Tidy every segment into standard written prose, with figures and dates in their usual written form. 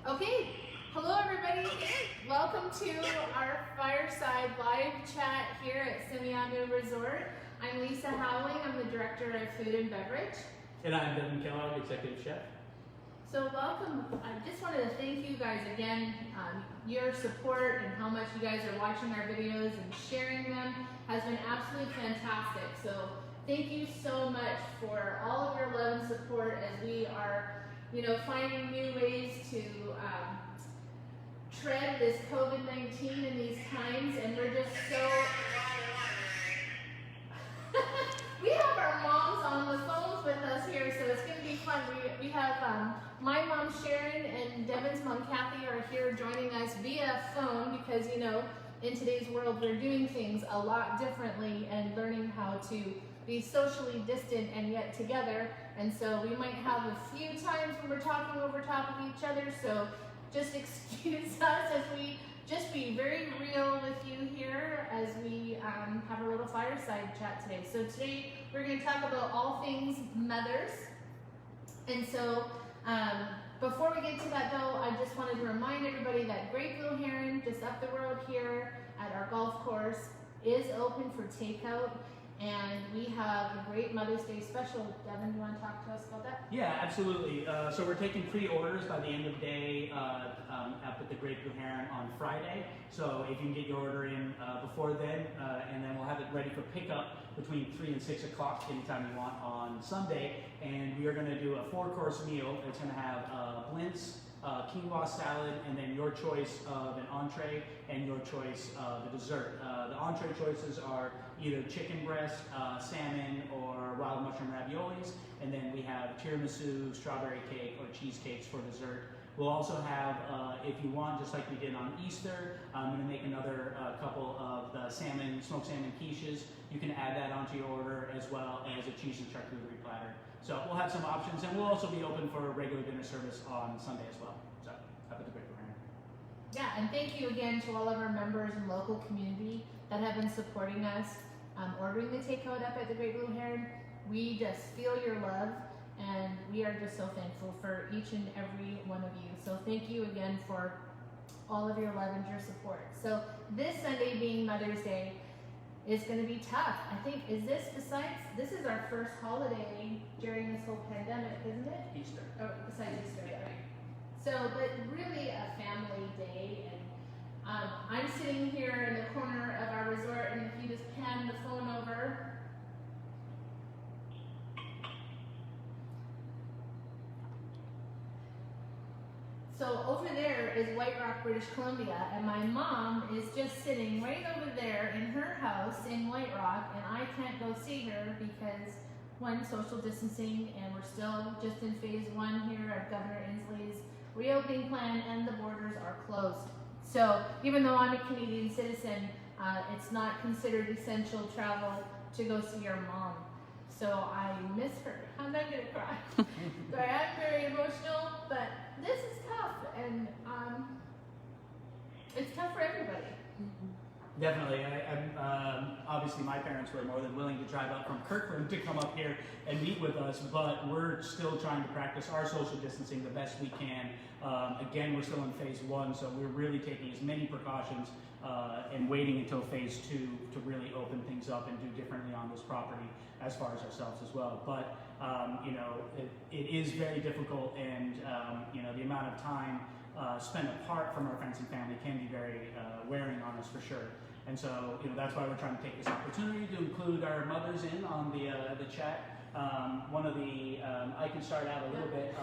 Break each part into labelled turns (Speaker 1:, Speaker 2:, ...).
Speaker 1: Okay, hello everybody. Welcome to our fireside live chat here at Semiahmoo Resort. I'm Lise Houweling. I'm the Director of Food and Beverage.
Speaker 2: And I'm Devin, Kellogg, Executive Chef.
Speaker 1: So welcome. I just wanted to thank you guys again. Your support and how much you guys are watching our videos and sharing them has been absolutely fantastic. So thank you so much for all of your love and support as we are finding new ways to tread this COVID-19 in these times, and we're just so... We have our moms on the phones with us here, so it's going to be fun. We have my mom Sharon and Devin's mom Kathy are here joining us via phone because, in today's world we're doing things a lot differently and learning how to be socially distant and yet together. And so we might have a few times when we're talking over top of each other, so just excuse us as we just be very real with you here as we have a little fireside chat today. So today we're going to talk about all things mothers. And so before we get to that though, I just wanted to remind everybody that Great Blue Heron, just up the road here at our golf course, is open for takeout. And we have a great Mother's Day special. Devin, do you want to talk to us about that?
Speaker 2: Yeah, absolutely. So we're taking pre-orders by the end of the day up at the Great Blue Heron on Friday. So if you can get your order in before then, and then we'll have it ready for pickup between 3 and 6 o'clock anytime you want on Sunday. And we are going to do a 4-course meal. It's going to have blintz, quinoa salad, and then your choice of an entree and your choice of a dessert. The entree choices are either chicken breast, salmon, or wild mushroom raviolis, and then we have tiramisu, strawberry cake, or cheesecakes for dessert. We'll also have, if you want, just like we did on Easter, I'm going to make another couple of the smoked salmon quiches. You can add that onto your order as well as a cheese and charcuterie platter. So we'll have some options, and we'll also be open for a regular dinner service on Sunday as well. So have a great program.
Speaker 1: Yeah, and thank you again to all of our members and local community that have been supporting us, ordering the takeout up at the Great Blue Heron. We just feel your love, and we are just so thankful for each and every one of you. So thank you again for all of your love and your support. So this Sunday being Mother's Day is going to be tough. I think, this is our first holiday during this whole pandemic, isn't it?
Speaker 2: Easter.
Speaker 1: Oh, besides Easter, right? So, but really a family day, and I'm sitting here in the corner of our resort, and if you just pan the phone over. So over there is White Rock, British Columbia, and my mom is just sitting right over there in her house in White Rock, and I can't go see her because, one, social distancing, and we're still just in phase 1 here of Governor Inslee's reopening plan, and the borders are closed. So even though I'm a Canadian citizen, it's not considered essential travel to go see your mom. So I miss her. I'm not gonna cry. So I am very emotional, but this is tough, and it's tough for everybody.
Speaker 2: Definitely. Obviously, my parents were more than willing to drive up from Kirkland to come up here and meet with us, but we're still trying to practice our social distancing the best we can. Again, we're still in phase 1, so we're really taking as many precautions and waiting until phase 2 to really open things up and do differently on this property as far as ourselves as well. But it is very difficult, and the amount of time spent apart from our friends and family can be very wearing on us for sure. And so that's why we're trying to take this opportunity to include our mothers in on the chat. I can start out a little bit.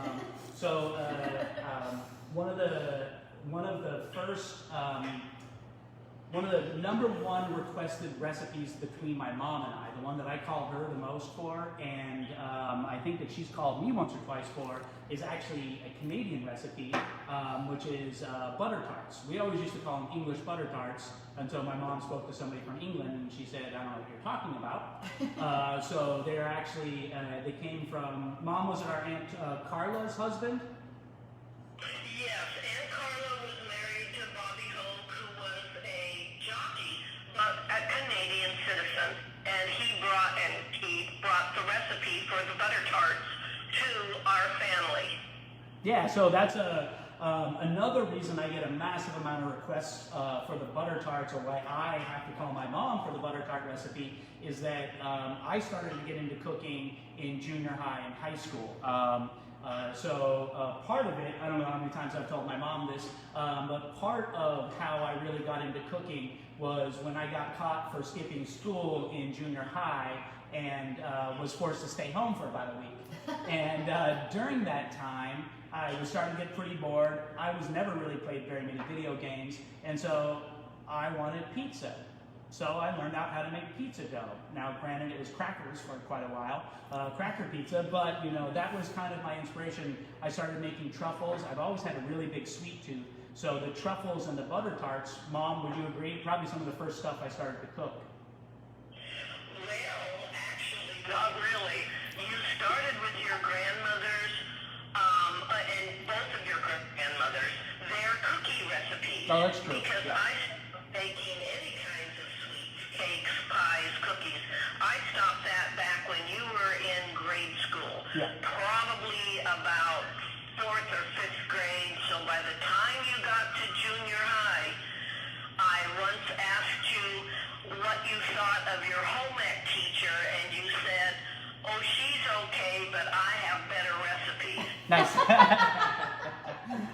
Speaker 2: One of the number 1 requested recipes between my mom and I, the one that I call her the most for, and I think that she's called me once or twice for, is actually a Canadian recipe, which is butter tarts. We always used to call them English butter tarts until my mom spoke to somebody from England and she said, I don't know what you're talking about. So they're actually, they came from, Mom, was it our Aunt Carla's husband?
Speaker 3: Yes, Aunt Carla was married to Bobby Hoke, who was a jockey, but a Canadian citizen, and he brought the recipe for the butter tarts to our family.
Speaker 2: Yeah, so that's a Another reason I get a massive amount of requests for the butter tarts, or why I have to call my mom for the butter tart recipe, is that I started to get into cooking in junior high and high school. So part of it, I don't know how many times I've told my mom this, but part of how I really got into cooking was when I got caught for skipping school in junior high and was forced to stay home for about a week. And during that time, I was starting to get pretty bored. I was never really played very many video games, and so I wanted pizza. So I learned out how to make pizza dough. Now, granted, it was crackers for quite a while, cracker pizza, but you know, that was kind of my inspiration. I started making truffles. I've always had a really big sweet tooth. So the truffles and the butter tarts, Mom, would you agree? Probably some of the first stuff I started to cook.
Speaker 3: Well, actually, not really. You started with your grandmother's, and both of your grandmothers, their cookie recipes.
Speaker 2: Oh, that's true.
Speaker 3: Because
Speaker 2: Yeah.
Speaker 3: I stopped making any kinds of sweets, cakes, pies, cookies. I stopped that back when you were in grade school.
Speaker 2: Yeah.
Speaker 3: Probably about 4th or 5th grade. So by the time you got to junior high, I once asked you what you thought of your home ec teacher, and you said, "Oh, she's okay, but I have better recipes."
Speaker 2: Nice.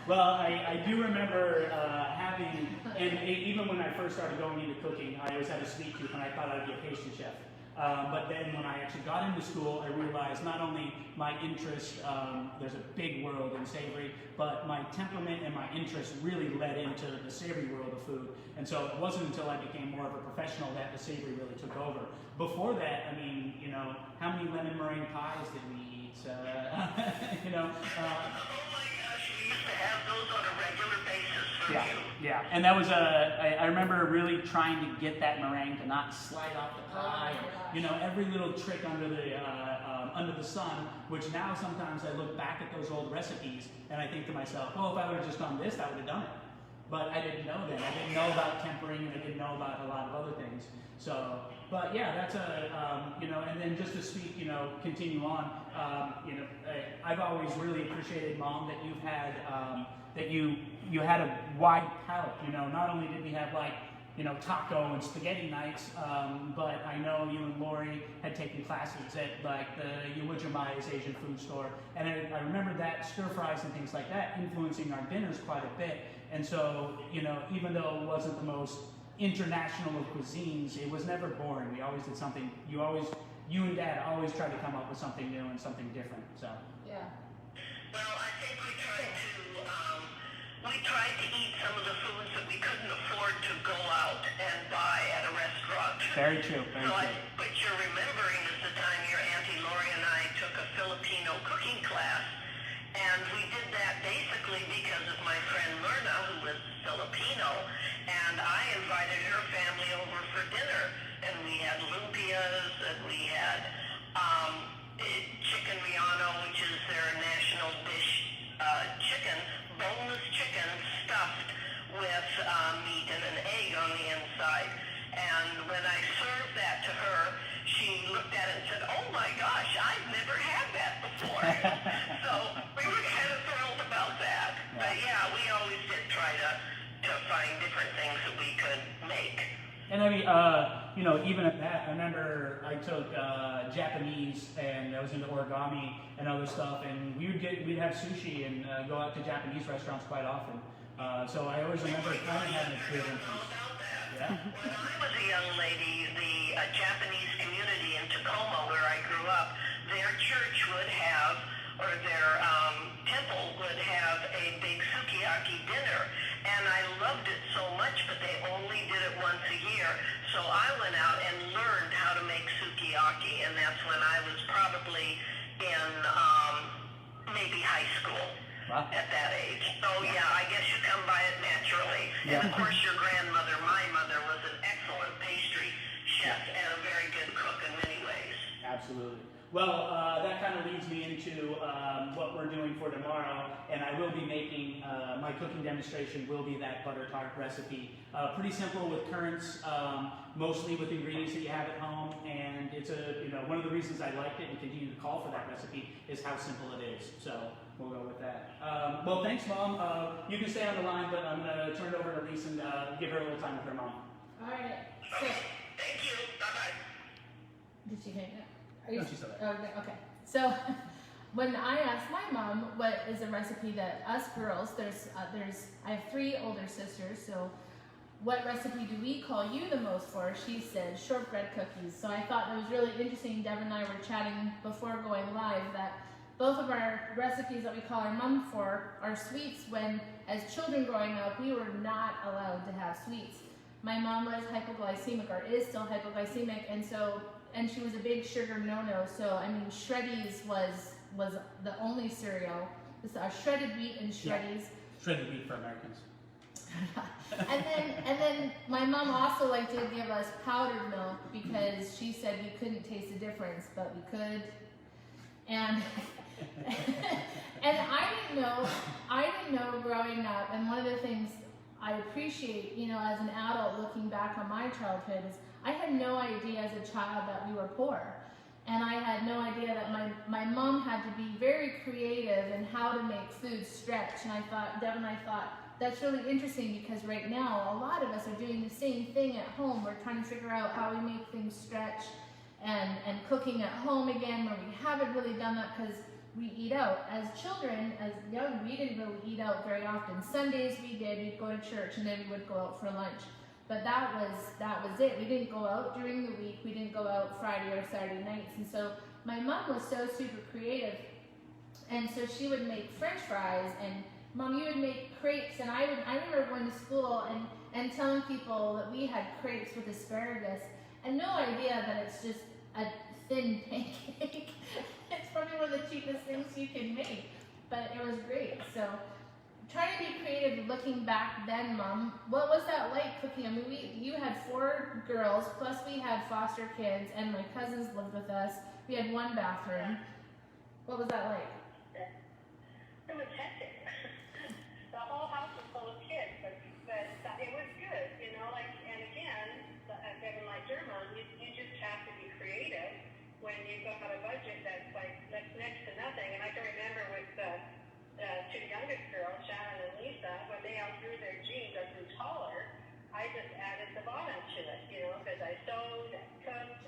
Speaker 2: Well, I do remember having, and even when I first started going into cooking, I always had a sweet tooth, and I thought I'd be a pastry chef. But then when I actually got into school, I realized not only my interest, there's a big world in savory, but my temperament and my interest really led into the savory world of food. And so it wasn't until I became more of a professional that the savory really took over. Before that, I mean, you know, how many lemon meringue pies did we eat? You know.
Speaker 3: Oh my gosh, we used to have those on a regular basis for
Speaker 2: Yeah,
Speaker 3: you.
Speaker 2: yeah, and that was I remember really trying to get that meringue to not slide off the pie. You know, every little trick under the sun. Which now sometimes I look back at those old recipes and I think to myself, oh, if I would have just done this, I would have done it. But I didn't know then. I didn't know about tempering, and I didn't know about a lot of other things. So, but yeah, that's you know, and then just to speak, you know, continue on. You know, I've always really appreciated, Mom, that you've had that you had a wide palette. You know, not only did we have like, you know, taco and spaghetti nights, but I know you and Lori had taken classes at like the Uwajimai's Asian food store, and I remember that stir fries and things like that influencing our dinners quite a bit. And so, you know, even though it wasn't the most international of cuisines, it was never boring. We always did something. You and Dad always tried to come up with something new and something different. So.
Speaker 1: Yeah.
Speaker 3: Well, I think we tried to eat some of the foods that we couldn't afford to go out and buy at a restaurant.
Speaker 2: Very true. Very
Speaker 3: So
Speaker 2: true.
Speaker 3: what you're remembering is the time your Auntie Lori and I took a Filipino cooking class, and we did that basically because of my friend Myrna, who was Filipino, and I invited her family over for dinner, and we had lumpias, and we had chicken riano, which is their national dish, chicken, boneless chicken stuffed with meat and an egg on the inside. And when I served that to her, she looked at it and said, "Oh my gosh, I've never had that before." So we were kind of thrilled about that. But yeah, we always did try to find different things that we could make.
Speaker 2: And I mean, you know, even at that, I remember I took Japanese, and I was into origami and other stuff, and we'd have sushi and go out to Japanese restaurants quite often. So I always remember kind of having a good influence. Yeah.
Speaker 3: When I was a young lady, the Japanese community in Tacoma, where I grew up, their church would have, or their temple would have a big sukiyaki dinner. And I loved it so much, but they only did it once a year. So I went out and learned how to make sukiyaki, and that's when I was probably in maybe high school.
Speaker 2: Wow.
Speaker 3: At that age. So yeah, I guess you come by it naturally.
Speaker 2: Yeah.
Speaker 3: And of course your grandmother, my mother, was an excellent pastry chef and a very good cook in many ways.
Speaker 2: Absolutely. Well, that kind of leads me into what we're doing for tomorrow, and I will be making, my cooking demonstration will be that butter tart recipe. Pretty simple with currants, mostly with ingredients that you have at home, and it's one of the reasons I liked it and continue to call for that recipe is how simple it is. So we'll go with that. Well, thanks, Mom. You can stay on the line, but I'm going to turn it over to Lise and give her a little time with her mom.
Speaker 1: All right. So,
Speaker 3: Thank you. Bye-bye.
Speaker 1: did she hang up?
Speaker 2: No, she's still there.
Speaker 1: Okay. So, when I asked my mom what is a recipe that us girls, I have 3 older sisters, so what recipe do we call you the most for? She said shortbread cookies. So I thought it was really interesting. Devin and I were chatting before going live that both of our recipes that we call our mom for are sweets when, as children growing up, we were not allowed to have sweets. My mom was hypoglycemic, or is still hypoglycemic, and she was a big sugar no-no. So I mean, Shreddies was the only cereal. This shredded wheat and Shreddies.
Speaker 2: Yeah. Shredded wheat for Americans.
Speaker 1: and then my mom also liked to give us powdered milk because she said we couldn't taste the difference, but we could. And and I didn't know growing up. And one of the things I appreciate, as an adult looking back on my childhood is I had no idea as a child that we were poor. And I had no idea that my mom had to be very creative in how to make food stretch. And Devin and I thought, that's really interesting because right now, a lot of us are doing the same thing at home. We're trying to figure out how we make things stretch and cooking at home again when we haven't really done that because we eat out. As children, as young, we didn't really eat out very often. Sundays we did, we'd go to church and then we would go out for lunch. But that was it. We didn't go out during the week. We didn't go out Friday or Saturday nights. And so my mom was so super creative. And so she would make French fries and Mom, you would make crepes, and I remember going to school and telling people that we had crepes with asparagus, and no idea that it's just a thin pancake. It's probably one of the cheapest things you can make, but it was great. So, trying to be creative looking back then, Mom, what was that like cooking? I mean, you had 4 girls, plus we had foster kids, and my cousins lived with us. We had 1 bathroom. What was that like?
Speaker 3: It was hectic. The whole house was full of kids, but it was good, and again, Devin, like your mom, you just have to be creative when you've got a budget that's next to nothing. And I can remember with the 2 youngest girls, Shannon and Lise, when they outgrew their jeans or grew taller, I just added the bottom to it, because I sewed and cooked.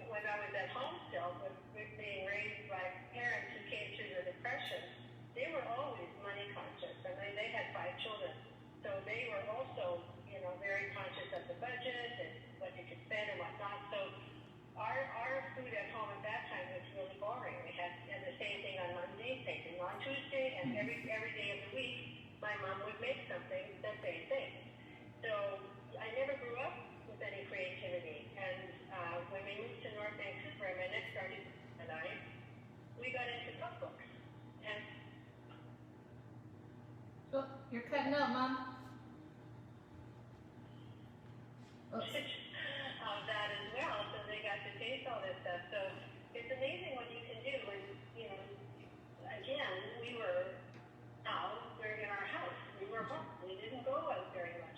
Speaker 3: When I was at home still, with being raised by parents who came through the Depression, they were always money conscious. I mean, they had 5 children, so they were also, very conscious of the budget and what you could spend and whatnot. So our food at home at that time was really boring. We had the same thing on Monday, same thing on Tuesday, and every day of the week, my mom would make something the same thing. So I never grew up with any creativity. And when we moved to North Vancouver, my next door and we got into cookbooks. And
Speaker 1: oh, you're cutting out, Mom. Oh.
Speaker 3: Of that as well, so they got to taste all this stuff. So it's amazing what you can do. And again, we were in our house. We were home. We didn't go out very much.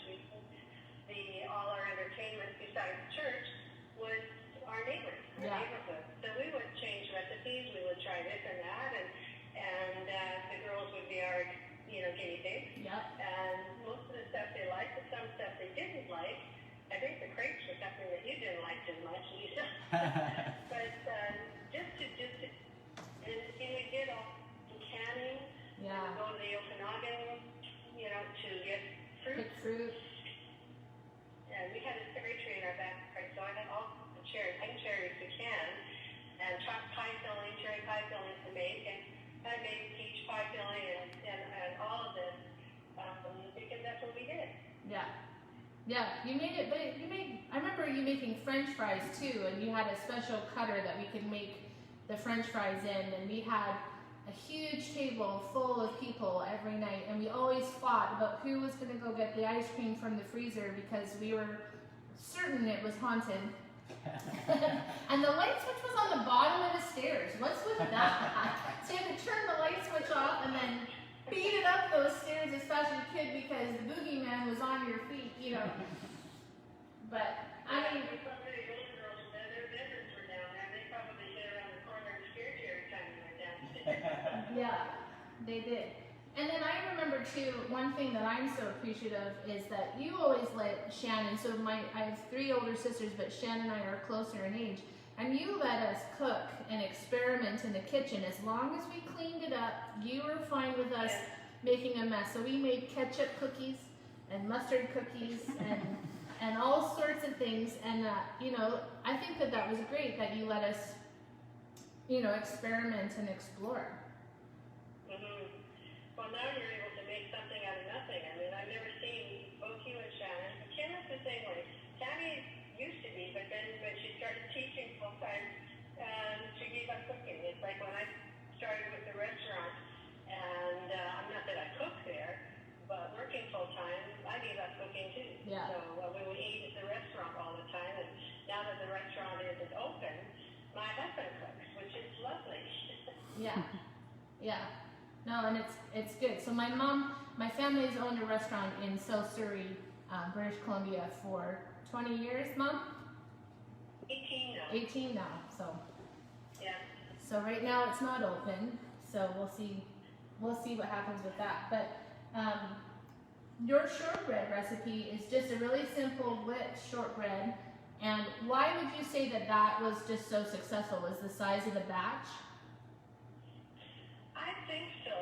Speaker 3: All our entertainment besides church was our neighbors, our neighborhood. So we would change recipes. We would try this and that, and the girls would be our guinea pigs.
Speaker 1: Yep.
Speaker 3: And most of the stuff they liked, but some stuff they didn't like. I think the crepes were something that you didn't like too much, Lisa. But and we did all the canning.
Speaker 1: Yeah.
Speaker 3: We go to the Okanagan, to get fruit.
Speaker 1: Pick fruit.
Speaker 3: Yeah, we had a cherry tree in our backyard, so I had all the cherries we can, and chopped pie filling, cherry pie filling to make, and I made peach pie filling and all of this because that's what we did.
Speaker 1: Yeah. Yeah, you made it, but I remember you making French fries too, and you had a special cutter that we could make the French fries in, and we had a huge table full of people every night, and we always fought about who was going to go get the ice cream from the freezer because we were certain it was haunted. And the light switch was on the bottom of the stairs. What's with that? So you had to turn the light switch off and then beat it up those stairs as fast as you could because the boogeyman was on your feet, But, I mean...
Speaker 3: Some of the older girls, their vendors were down there, and they probably hid around the corner and scared you every time you went down.
Speaker 1: They did. And then I remember too, one thing that I'm so appreciative is that you always let Shannon, so I have 3 older sisters, but Shannon and I are closer in age, and you let us cook and experiment in the kitchen. As long as we cleaned it up, you were fine with us making a mess. So we made ketchup cookies and mustard cookies and all sorts of things. And you know, I think that was great that you let us, you know, experiment and explore.
Speaker 3: Well, now you're able to make something out of nothing. I mean, I've never seen both you and Shannon. But Kim's the same way. Tammy used to be, but then when she started teaching full time, she gave up cooking. It's like when I started with the restaurant, and not that I cook there, but working full time, I gave up cooking too.
Speaker 1: Yeah.
Speaker 3: So we would eat at the restaurant all the time, and now that the restaurant isn't open, my husband cooks, which is lovely.
Speaker 1: Yeah, yeah. No, and it's good. So my family has owned a restaurant in South Surrey, British Columbia for 20 years, Mom?
Speaker 3: 18 now.
Speaker 1: 18 now, so.
Speaker 3: Yeah.
Speaker 1: So right now it's not open, so we'll see what happens with that. But your shortbread recipe is just a really simple wheat shortbread. And why would you say that was just so successful? Was the size of the batch?
Speaker 3: I think so.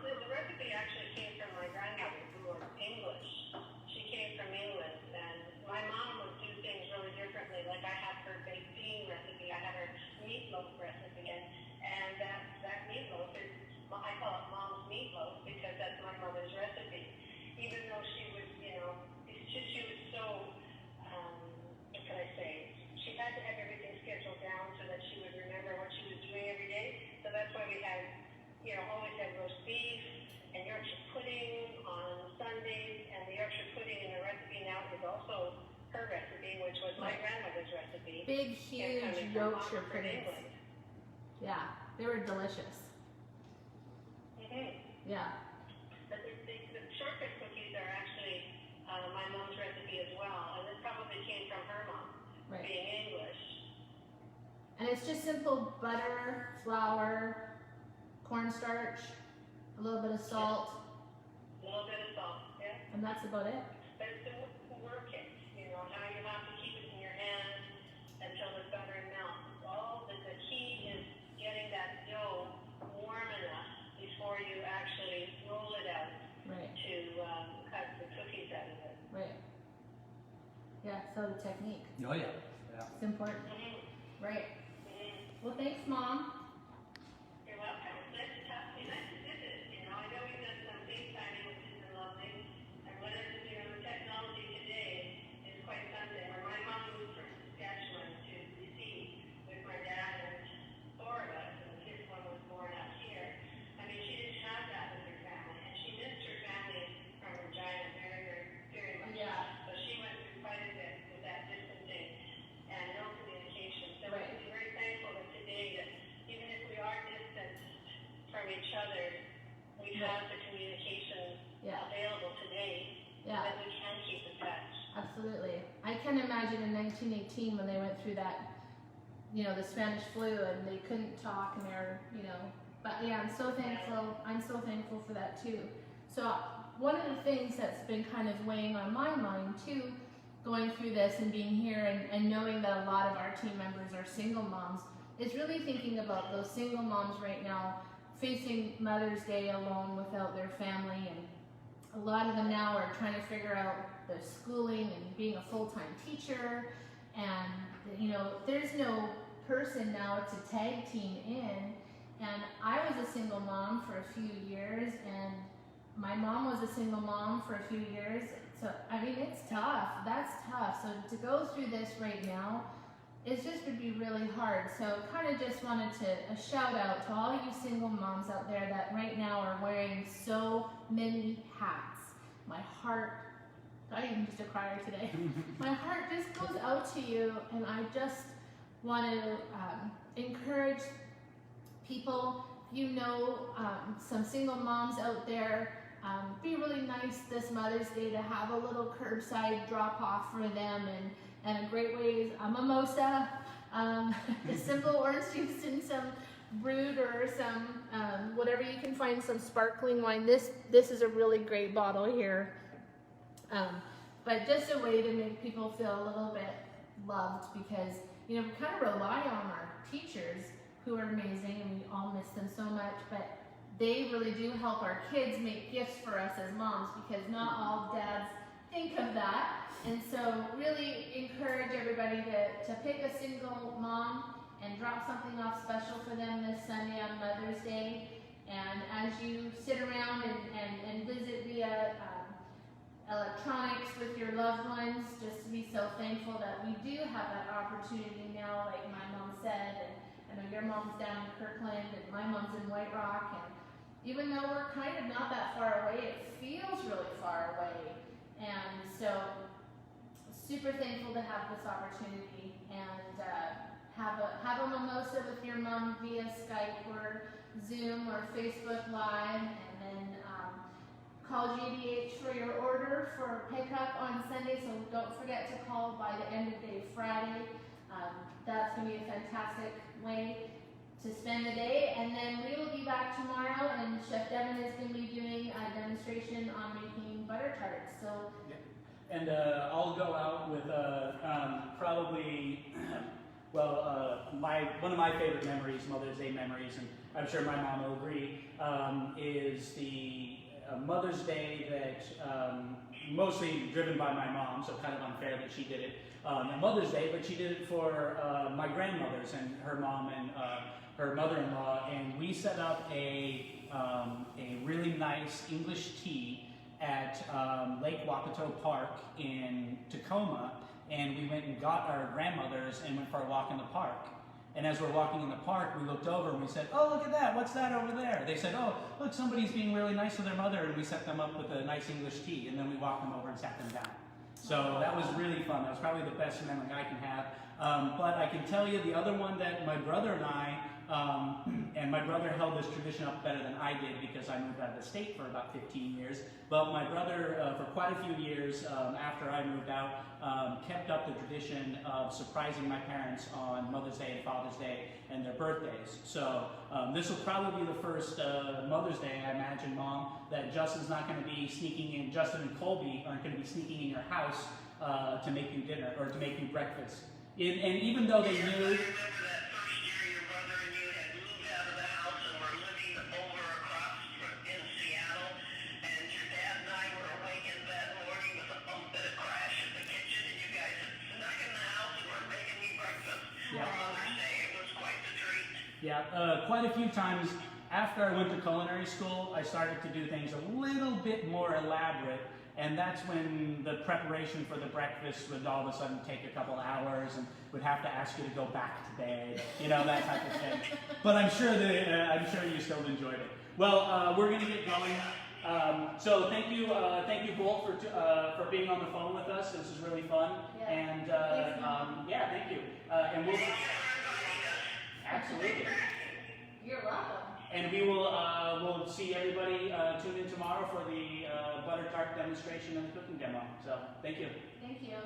Speaker 3: The recipe actually came from my grandmother, who was English. She came from England, and my mom would do things really differently. Like I have her baked bean recipe, I have her meatloaf recipe, and that meatloaf is, I call it Mom's meatloaf because that's my mother's recipe. Even though she was, you know, she was so, what can I say? She had to have everything scheduled down so that she would remember what she was doing every day. So that's why we had, you know, always had roast beef and Yorkshire pudding on Sundays, and the Yorkshire pudding in the recipe now is also her recipe, which was my grandmother's recipe.
Speaker 1: Big, huge Yorkshire puddings. Yeah, they were delicious. Yeah.
Speaker 3: But the shortbread cookies are actually my mom's recipe as well, and this probably came from her mom, being English.
Speaker 1: And it's just simple butter, flour, cornstarch, a little bit of salt.
Speaker 3: A little bit of salt, yeah.
Speaker 1: And that's about it.
Speaker 3: But it's the work it, you know, how you have to keep it in your hand until the butter melts. The key is getting that dough warm enough before you actually roll it out to cut the cookies out of it.
Speaker 1: Right. Yeah, so the technique.
Speaker 2: Oh yeah. Yeah.
Speaker 1: It's important. Right. Well, thanks, Mom.
Speaker 3: You're welcome. It's nice to talk to you. Nice to visit. You know, I know we've done some FaceTiming, which has been lovely. And whether, you know, the technology today is quite something. When my mom moved from Saskatchewan to BC with my dad and 4 of us, and the 5th one was born out here, I mean, she didn't have that with her family. And she missed her family from Regina very, very, very much.
Speaker 1: Yeah.
Speaker 3: So she went through quite a bit with that distancing and no communication. So we're very thankful that today, that even if we are distanced from each other, we have the communication available today that we can keep in touch.
Speaker 1: Absolutely. I can imagine in 1918 when they went through that, you know, the Spanish flu and they couldn't talk and they're, you know, but yeah, I'm so thankful. I'm so thankful for that too. So one of the things that's been kind of weighing on my mind too, going through this and being here and knowing that a lot of our team members are single moms, is really thinking about those single moms right now facing Mother's Day alone without their family, and a lot of them now are trying to figure out their schooling and being a full-time teacher, and you know, there's no person now to tag team in. And I was a single mom for a few years, and my mom was a single mom for a few years. So, I mean, it's tough. That's tough. So to go through this right now, it's just would be really hard. So kind of just wanted to a shout out to all you single moms out there that right now are wearing so many hats. My heart, I am just a crier today. My heart just goes out to you, and I just want to encourage people, you know, some single moms out there, be really nice this Mother's Day to have a little curbside drop off for them, and a great way is a mimosa, a simple orange juice and some brewed or some whatever you can find, some sparkling wine. This is a really great bottle here. But just a way to make people feel a little bit loved, because, you know, we kind of rely on our teachers, who are amazing, and we all miss them so much, but they really do help our kids make gifts for us as moms, because not all dads think of that. And so really encourage everybody to pick a single mom and drop something off special for them this Sunday on Mother's Day. And as you sit around and visit via electronics with your loved ones, just to be so thankful that we do have that opportunity now, like my mom said, and I know your mom's down in Kirkland and my mom's in White Rock, and even though we're kind of not that far away, it feels really far away. And so super thankful to have this opportunity, and have a mimosa with your mom via Skype or Zoom or Facebook Live, and then call GDH for your order for pickup on Sunday. So don't forget to call by the end of day Friday. That's going to be a fantastic way to spend the day. And then we will be back tomorrow, and Chef Devin is going to be doing a demonstration on making butter tarts. So.
Speaker 2: And I'll go out with probably, well, one of my favorite memories, Mother's Day memories, and I'm sure my mom will agree, is the Mother's Day that mostly driven by my mom, so kind of unfair that she did it on Mother's Day, but she did it for my grandmothers and her mom and her mother-in-law, and we set up a really nice English tea at Lake Wapato Park in Tacoma, and we went and got our grandmothers and went for a walk in the park. And as we're walking in the park, we looked over and we said, "Oh, look at that, what's that over there?" They said, "Oh, look, somebody's being really nice to their mother," and we set them up with a nice English tea, and then we walked them over and sat them down. So that was really fun. That was probably the best memory I can have. But I can tell you the other one that my brother and I, and my brother held this tradition up better than I did, because I moved out of the state for about 15 years. But my brother, for quite a few years after I moved out, kept up the tradition of surprising my parents on Mother's Day and Father's Day and their birthdays. So this will probably be the first Mother's Day, I imagine, Mom, that Justin's not going to be sneaking in, Justin and Colby aren't going to be sneaking in your house to make you dinner or to make you breakfast. And even though they knew... Yeah, quite a few times after I went to culinary school, I started to do things a little bit more elaborate, and that's when the preparation for the breakfast would all of a sudden take a couple hours, and would have to ask you to go back to bed, you know, that type of thing. But I'm sure you still enjoyed it. Well, we're going to get going. So thank you both for being on the phone with us. This is really fun, and yeah, thank you. And we'll. Absolutely.
Speaker 1: You're welcome.
Speaker 2: And we will we'll see everybody tune in tomorrow for the butter tart demonstration and the cooking demo. So thank you.
Speaker 1: Thank you.